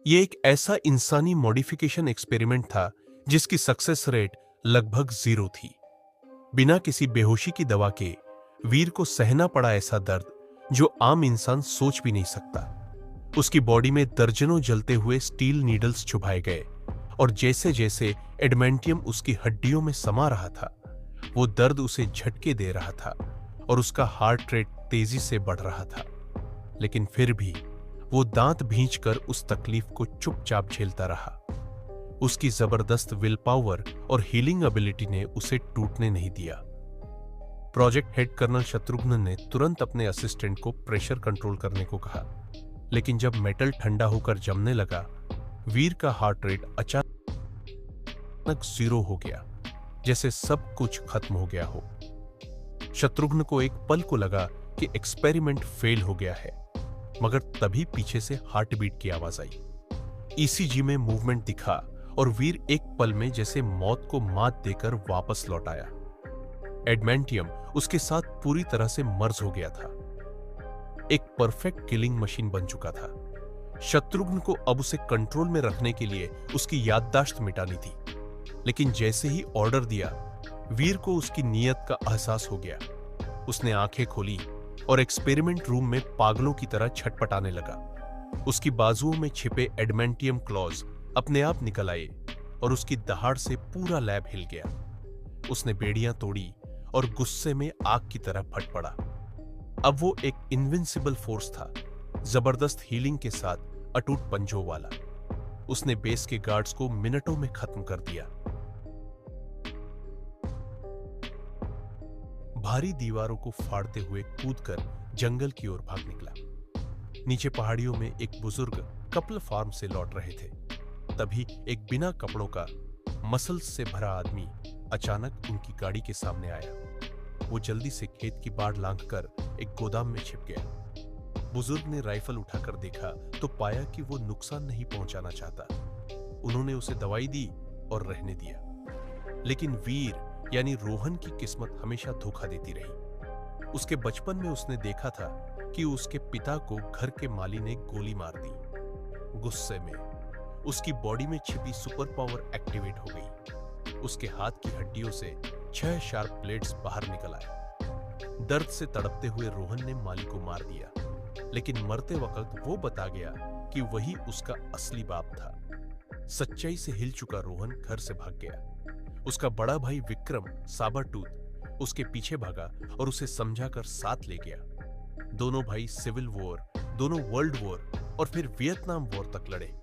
ये एक ऐसा इंसानी मॉडिफिकेशन एक्सपेरिमेंट था जिसकी सक्सेस रेट लगभग 0 थी। बिना किसी बेहोशी की दवा के वीर को सहना पड़ा ऐसा दर्द जो आम इंसान सोच भी नहीं सकता। उसकी बॉडी में दर्जनों जलते हुए स्टील नीडल्स चुभाए गए और जैसे जैसे एडमेंटियम उसकी हड्डियों में समा रहा था, वो दर्द उसे झटके दे रहा था और उसका हार्ट रेट तेजी से बढ़ रहा था। लेकिन फिर भी वो दांत भींचकर उस तकलीफ को चुपचाप झेलता रहा। उसकी जबरदस्त विल पावर और हीलिंग एबिलिटी ने उसे टूटने नहीं दिया। प्रोजेक्ट हेड कर्नल शत्रुघ्न ने तुरंत अपने असिस्टेंट को प्रेशर कंट्रोल करने को कहा, लेकिन जब मेटल ठंडा होकर जमने लगा, वीर का हार्ट रेट अचानक 0 हो गया, जैसे सब कुछ खत्म हो गया हो। शत्रुघ्न को एक पल को लगा कि एक्सपेरिमेंट फेल हो गया है, मगर तभी पीछे से हार्ट बीट की आवाज आई। ईसीजी में मूवमेंट दिखा और वीर एक पल में जैसे मौत को मात देकर वापस लौट आया। एडमेंटियम उसके साथ पूरी तरह से मर्ज हो गया था, एक परफेक्ट किलिंग मशीन बन चुका था। शत्रुघ्न को अब उसे कंट्रोल में रखने के लिए उसकी याददाश्त मिटानी थी, लेकिन जैसे ही ऑर्डर दिया, वीर को उसकी नीयत का एहसास हो गया। उसने आंखें खोली और एक्सपेरिमेंट रूम में पागलों की तरह छटपटाने लगा। उसकी बाजुओं में छिपे एडमेंटियम क्लॉज अपने आप निकल आए और उसकी दहाड़ से पूरा लैब हिल गया। उसने बेड़ियां तोड़ी और गुस्से में आग की तरह फट पड़ा। अब वो एक इनविंसिबल फोर्स था, जबरदस्त हीलिंग के साथ अटूट पंजों वाला। उसने बेस के गार्ड्स को मिनटों में खत्म कर दिया। भारी दीवारों को फाड़ते हुए कूदकर जंगल की ओर भाग निकला। नीचे पहाड़ियों में एक बुजुर्ग कपल फार्म से लौट रहे थे। तभी एक बिना कपड़ों का मसल्स से भरा आदमी अचानक उनकी गाड़ी के सामने आया। वो जल्दी से खेत की बाड़ लांघकर एक गोदाम में छिप गया। बुजुर्ग ने राइफल उठाकर देखा तो पाया कि वो नुकसान नहीं पहुंचाना चाहता। उन्होंने उसे दवाई दी और रहने दिया। लेकिन वीर यानी रोहन की किस्मत हमेशा धोखा देती रही। उसके बचपन में उसने देखा था कि उसके पिता को घर के माली ने गोली मार दी। गुस्से में उसकी बॉडी में छिपी सुपर पावर एक्टिवेट हो गई। उसके हाथ की हड्डियों से 6 शार्प ब्लेड्स बाहर निकल आए। दर्द से तड़पते हुए रोहन ने माली को मार दिया, लेकिन मरते वक्त वो बता गया कि वही उसका असली बाप था। सच्चाई से हिल चुका रोहन घर से भाग गया। उसका बड़ा भाई विक्रम साबरटूथ उसके पीछे भागा और उसे समझाकर साथ ले गया। दोनों भाई सिविल वॉर, दोनों वर्ल्ड वॉर और फिर वियतनाम वॉर तक लड़े।